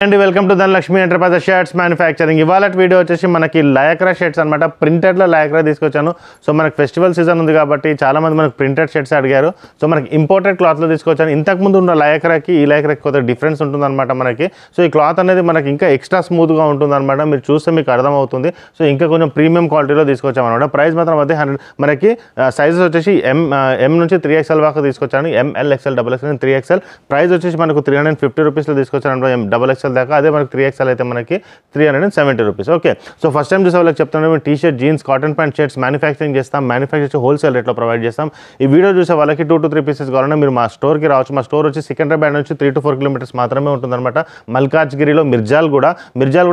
And welcome to Dhanalakshmi enterprises shirts manufacturing. ఇవాళ video వచ్చేసి మనకి లయక్రా షర్ట్స్ అనమాట. ప్రింటెడ్లో లయక్రా తీసుకొచ్చాను. సో మనకి ఫెస్టివల్ సీజన్ ఉంది కాబట్టి చాలామంది మనకు ప్రింటెడ్ షర్ట్స్ అడిగారు. సో మనకి ఇంపోర్టెడ్ క్లాత్లో తీసుకొచ్చాను. ఇంతకుముందు ఉన్న లయక్రాకి ఈ లయక్రాకి కొద్దిగా డిఫరెన్స్ ఉంటుందన్నమాట మనకి. సో ఈ క్లాత్ అనేది మనకి ఇంకా ఎక్స్ట్రా స్మూత్గా ఉంటుందన్నమాట. మీరు చూస్తే మీకు అర్థమవుతుంది. సో ఇంకా కొంచెం ప్రీమియం క్వాలిటీలో తీసుకొచ్చామన్నమాట. ప్రైస్ మాత్రం అదే 100. మనకి సైజెస్ వచ్చేసి ఎం నుంచి 3XL వరకు తీసుకొచ్చాను. ML XL XXL 3XL. Price వచ్చేసి మనకు 350 రూపీస్లో తీసుకొచ్చాను. XXL దాకా. అదే మనకి 3XL అయితే మనకి 370 rupees. Okay, so first time చూసే వాళ్ళకి చెప్తాను, మేము T shirt, jeans, cotton pant shirts manufacturing చేస్తాం. మ్యానుఫ్యాక్చర్ హోల్సేల్ రేట్లో ప్రొవైడ్ చేస్తాం. ఈ వీడియో చూసే వాళ్ళకి 2 to 3 పీసెస్ కావాలన్నా మీరు మా స్టోర్కి రావచ్చు. మా స్టోర్ వచ్చి సికింద్రాబాద్ నుంచి 3 to 4 కిలోమీటర్స్ మాత్రమే ఉంటుందన్నమాట. మల్కాజ్గిరిలో మిర్జాల్గూడ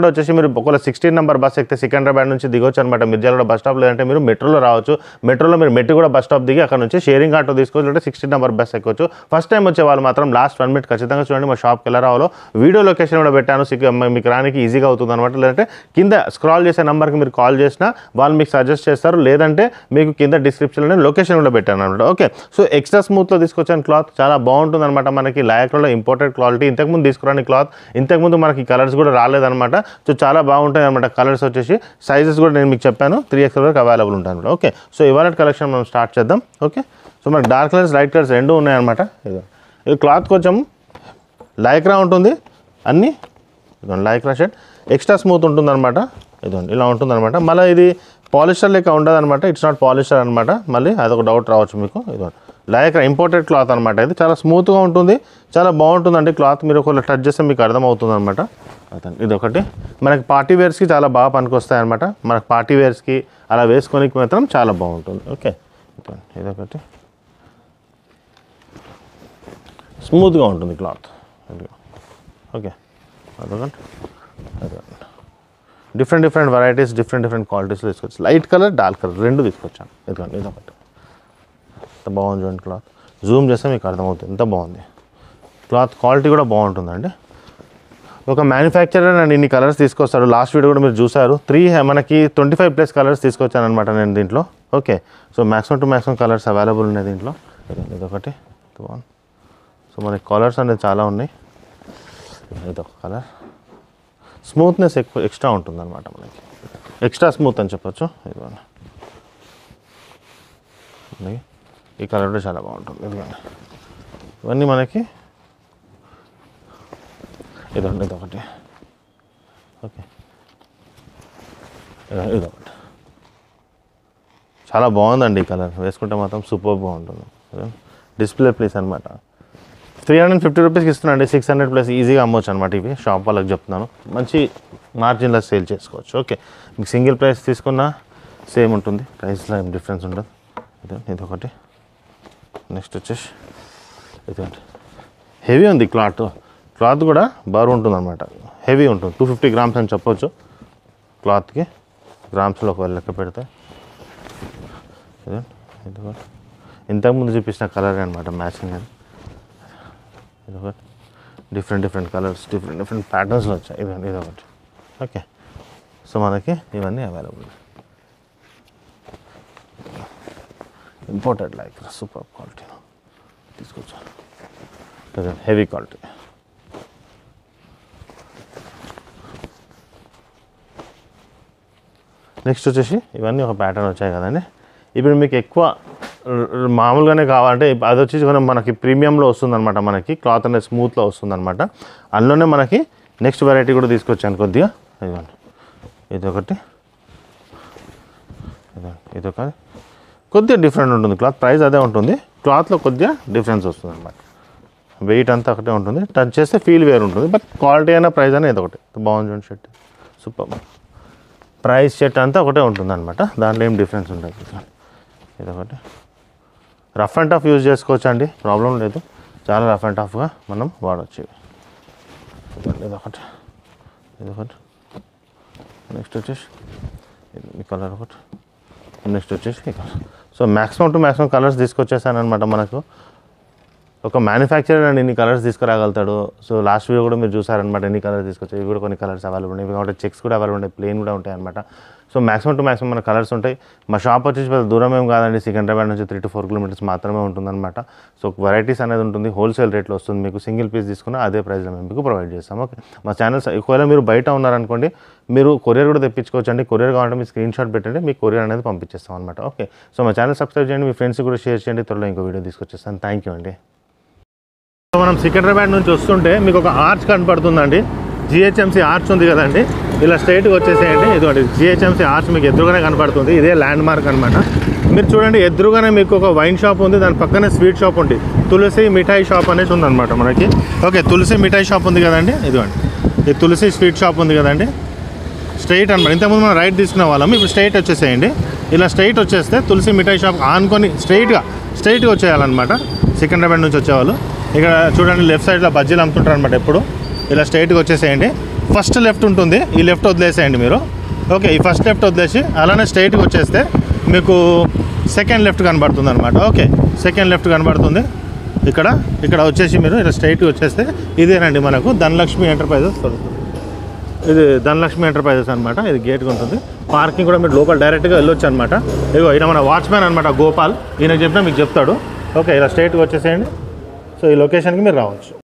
వచ్చేసి మీరు ఒకవేళ 16 నెంబర్ బస్ ఎక్కితే సికింద్రాబాద్ నుంచి దిగొచ్చు అనమాట. మిర్జాల్గూడ బస్ స్టాప్, లేదంటే మీరు మెట్రోలో రావచ్చు. మెట్రోలో మీరు మెట్టిగూడ బస్ స్టాప్ దిగి అక్కడ నుంచి షేరింగ్ ఆటో తీసుకోవచ్చు, అంటే 16 నెంబర్ బస్ ఎక్కొచ్చు. ఫస్ట్ టైం వచ్చే వాళ్ళు మాత్రం లాస్ట్ 1 minute ఖచ్చితంగా చూడండి. మా షాప్కి ఎలా రావాలో వీడియో లొకేషన్ కూడా పెట్టాను. మీకు రానికి ఈజీగా అవుతుంది అనమాట. లేదంటే కింద స్క్రాల్ చేసే నెంబర్కి మీరు కాల్ చేసినా వాళ్ళు మీకు సజెస్ట్ చేస్తారు. లేదంటే మీకు కింద డిస్క్రిప్షన్లో లొకేషన్ కూడా పెట్టాను అనమాట. ఓకే, సో ఎక్స్ట్రా స్మూత్లో తీసుకొచ్చాను. క్లాత్ చాలా బాగుంటుంది అనమాట. మనకి లయక్రాలో ఇంపోర్టెడ్ క్వాలిటీ. ఇంతకుముందు తీసుకురాని క్లాత్. ఇంతకుముందు మనకి కలర్స్ కూడా రాలేదనమాట. సో చాలా బాగుంటాయి అనమాట. కలర్స్ వచ్చేసి సైజెస్ కూడా నేను మీకు చెప్పాను 3XL వరకు అవైలబుల్ ఉంటాయి అనమాట. ఓకే, సో ఇవాళ కలెక్షన్ మనం స్టార్ట్ చేద్దాం. ఓకే, సో మనకి డార్క్ కలర్స్, లైట్ కలర్స్ రెండూ ఉన్నాయన్నమాట. ఇది క్లాత్ కొంచెం లయక్రా ఉంటుంది. అన్నీ ఇదిగోండి లయక్రా షర్ట్ ఎక్స్ట్రా స్మూత్ ఉంటుందన్నమాట. ఇదిగోండి ఇలా ఉంటుందన్నమాట. మళ్ళీ ఇది పాలిస్టర్ లెక్క ఉండదు అనమాట. ఇట్స్ నాట్ పాలిస్టర్ అనమాట. మళ్ళీ అదొక డౌట్ రావచ్చు మీకు. ఇదిగోండి లయక్రా ఇంపోర్టెడ్ క్లాత్ అనమాట. ఇది చాలా స్మూత్గా ఉంటుంది, చాలా బాగుంటుందండి క్లాత్. మీరు ఒకవేళ టచ్ చేస్తే మీకు అర్థమవుతుంది అనమాట. ఇదొకటి మనకి పార్టీ వేర్స్కి చాలా బాగా పనికొస్తాయి అనమాట. మనకి పార్టీ వేర్స్కి అలా వేసుకొని మాత్రం చాలా బాగుంటుంది. ఓకే, ఇదొకటి స్మూత్గా ఉంటుంది క్లాత్. ఓకే, అదొకటి డిఫరెంట్ వెరైటీస్, డిఫరెంట్ క్వాలిటీస్లో తీసుకొచ్చి లైట్ కలర్, డార్క్ కలర్ రెండు తీసుకొచ్చాను. ఇదిగోండి ఇదొకటి ఎంత బాగుంది చూడండి. క్లాత్ జూమ్ చేస్తే మీకు అర్థమవుతుంది ఎంత బాగుంది. క్లాత్ క్వాలిటీ కూడా బాగుంటుందండి. ఒక మ్యానుఫ్యాక్చరర్ అండ్ ఇన్ని కలర్స్ తీసుకొస్తాడు. లాస్ట్ వీడియో కూడా మీరు చూసారు. మనకి 25+ కలర్స్ తీసుకొచ్చాను అనమాట నేను దీంట్లో. Okay, so maximum to maximum colours available ఉన్నాయి దీంట్లో. ఇదొకటి బాగుంది. సో మనకి కలర్స్ అనేది చాలా ఉన్నాయి. ఇదొక కలర్ స్మూత్నెస్ ఎక్స్ట్రా ఉంటుంది అనమాట. మనకి ఎక్స్ట్రా స్మూత్ అని చెప్పచ్చు. ఇదిగోండి ఈ కలర్ కూడా చాలా బాగుంటుంది. ఇదిగోండి ఇవన్నీ మనకి ఇదొకటి. ఓకే, ఇదొకటి చాలా బాగుందండి. ఈ కలర్ వేసుకుంటే మాత్రం సూపర్ బాగుంటుంది. డిస్ప్లే ప్లేస్ అనమాట. 350 రూపీస్కి ఇస్తున్నాండి. 600+ ఈజీగా అమ్మవచ్చు అనమాట. ఇవి షాప్ వాళ్ళకి చెప్తున్నాను. మంచి మార్జిన్లో సేల్ చేసుకోవచ్చు. ఓకే, మీకు సింగిల్ ప్రైస్ తీసుకున్నా సేమ్ ఉంటుంది. ప్రైస్లో ఏం డిఫరెన్స్ ఉండదు. ఇదొకటి. నెక్స్ట్ వచ్చేసి ఇదండి హెవీ ఉంది క్లాత్ కూడా బరువు ఉంటుంది అనమాట. హెవీ ఉంటుంది. 250 grams అని చెప్పొచ్చు. క్లాత్కి గ్రామ్స్లో ఒక లెక్క పెడితే ఇదొకటి. ఇంతకుముందు చూపించిన కలర్ అనమాట మ్యాచింగ్ అని. ఇదొకటి డిఫరెంట్ కలర్స్, డిఫరెంట్ ప్యాటర్న్స్లో వచ్చాయి. ఇదొకటి. ఓకే, సో మనకి ఇవన్నీ available. Imported like super quality తీసుకొచ్చాను. Heavy quality. నెక్స్ట్ వచ్చేసి ఇవన్నీ ఒక ప్యాటర్న్ వచ్చాయి కదండి. ఇప్పుడు మీకు ఎక్కువ మామూలుగానే కావాలంటే అది వచ్చేసి మనకి ప్రీమియంలో వస్తుందన్నమాట. మనకి క్లాత్ అనేది స్మూత్లో వస్తుందన్నమాట. అందులోనే మనకి నెక్స్ట్ వెరైటీ కూడా తీసుకొచ్చాను కొద్దిగా. ఇదొకటి. కొద్దిగా డిఫరెంట్ ఉంటుంది క్లాత్. ప్రైస్ అదే ఉంటుంది. క్లాత్లో కొద్దిగా డిఫరెన్స్ వస్తుంది అనమాట. వెయిట్ అంతా ఒకటే ఉంటుంది. టచ్ చేస్తే ఫీల్ వేరు ఉంటుంది. బట్ క్వాలిటీ అయినా ప్రైస్ అయినా ఇదొకటి బాగుంది చూడండి. Shirt super. ప్రైస్ షర్ట్ అంతా ఒకటే ఉంటుంది అనమాట. దాంట్లో ఏం డిఫరెన్స్ ఉంటుంది. ఇదొకటి రఫ్ అండ్ టఫ్ యూజ్ చేసుకోవచ్చు అండి, ప్రాబ్లం లేదు. చాలా రఫ్ అండ్ టఫ్గా మనం వాడవచ్చు. ఇదొకటి. నెక్స్ట్ వచ్చేసి ఈ కలర్ ఒకటి. నెక్స్ట్ వచ్చేసి ఈ colour. So maximum to maximum colours తీసుకొచ్చేసాను అనమాట. మనకు ఒక మ్యానుఫ్యాక్చరర్ అండ్ ఎన్ని కలర్స్ తీసుకురాగలుగుతాడు. సో లాస్ట్ వీడియో కూడా మీరు చూసారనమాట ఎన్ని కలర్స్ తీసుకొచ్చాయి. ఇవి కూడా కొన్ని కలర్స్ అవైలబుల్ ఉన్నాయి. ఇవి కాబట్టి చెక్స్ కూడా అవైలబుల్ ఉంటాయి, ప్లెయిన్ కూడా ఉంటాయి అనమాట. సో మాక్సిమం టు మాక్సిమం మన కలర్స్ ఉంటాయి. మా షాప్ వచ్చేసి పెద్ద దూరం ఏం కాదండి, సికింద్రాబాద్ నుంచి 3 to 4 kilometers మాత్రమే ఉంటుందన్నమాట. సో వెరైటీస్ అనేది ఉంటుంది, హోల్సేల్ రేట్లో వస్తుంది. మీకు సింగిల్ పీస్ తీసుకున్న అదే ప్రైస్లో మేము మీకు ప్రొవైడ్ చేస్తాం. ఓకే, మా ఛానల్స్ ఒకవేళ మీరు బయట ఉన్నారనుకోండి, మీరు కొరియర్ కూడా తెప్పించుకోవచ్చు అండి. కొరియర్ కావాలంటే మీ స్క్రీన్ షాట్ పెట్టండి, మీకు కొరియర్ అనేది పంపించేస్తాం అనమాట. ఓకే, సో మా ఛానల్ సబ్స్క్రైబ్ చేయండి, మీ ఫ్రెండ్స్ కూడా షేర్ చేయండి. త్వరలో ఇంకో వీడియో తీసుకొచ్చేస్తాను. థ్యాంక్ యూ అండి. సో మనం సికింద్రాబాద్ నుంచి వస్తుంటే మీకు ఒక ఆర్చ్ కనపడుతుందండి, జిహెచ్ఎంసీ ఆర్చ్ ఉంది కదండి. ఇలా స్ట్రైట్గా వచ్చేసేయండి. ఇదిగోండి జిహెచ్ఎంసీ ఆర్చ్ మీకు ఎదురుగానే కనపడుతుంది. ఇదే ల్యాండ్ మార్క్ అనమాట. మీరు చూడండి, ఎదురుగానే మీకు ఒక వైన్ షాప్ ఉంది, దాని పక్కనే స్వీట్ షాప్ ఉంది. తులసి మిఠాయి షాప్ అనేది ఉందన్నమాట మనకి. ఓకే, తులసి మిఠాయి షాప్ ఉంది కదండి. ఇదిగోండి ఈ తులసి స్వీట్ షాప్ ఉంది కదండి, స్ట్రైట్ అనమాట. ఇంతకుముందు మనం రైట్ తీసుకునే వాళ్ళం, ఇప్పుడు స్ట్రైట్ వచ్చేసేయండి. ఇలా స్ట్రైట్ వచ్చేస్తే తులసి మిఠాయి షాప్ ఆనుకొని స్ట్రైట్గా వచ్చేయాలన్నమాట. సికింద్రాబాద్ నుంచి వచ్చేవాళ్ళు ఇక్కడ చూడండి, లెఫ్ట్ సైడ్లో బజ్జీలు అమ్ముతుంటారు అనమాట. ఎప్పుడు ఇలా స్ట్రైట్గా వచ్చేసేయండి. ఫస్ట్ లెఫ్ట్ ఉంటుంది, ఈ లెఫ్ట్ వదిలేసేయండి మీరు. ఓకే, ఈ ఫస్ట్ లెఫ్ట్ వదిలేసి అలానే స్ట్రైట్గా వచ్చేస్తే మీకు సెకండ్ లెఫ్ట్ కనబడుతుంది అనమాట. ఓకే, సెకండ్ లెఫ్ట్ కనబడుతుంది. ఇక్కడ వచ్చేసి మీరు ఇలా స్ట్రైట్గా వచ్చేస్తే ఇదేనండి మనకు ధనలక్ష్మి ఎంటర్ప్రైజెస్. ఇది ధనలక్ష్మి ఎంటర్ప్రైజెస్ అనమాట. ఇది గేట్గా ఉంటుంది. పార్కింగ్ కూడా మీరు లోపల డైరెక్ట్గా వెళ్ళొచ్చు అనమాట. ఇగో ఈయన మన వాచ్మ్యాన్ అనమాట, గోపాల్. ఈయనకు చెప్పినా మీకు చెప్తాడు. ఓకే, ఇలా స్ట్రైట్గా వచ్చేసేయండి. సో ఈ లొకేషన్కి మీరు రావచ్చు.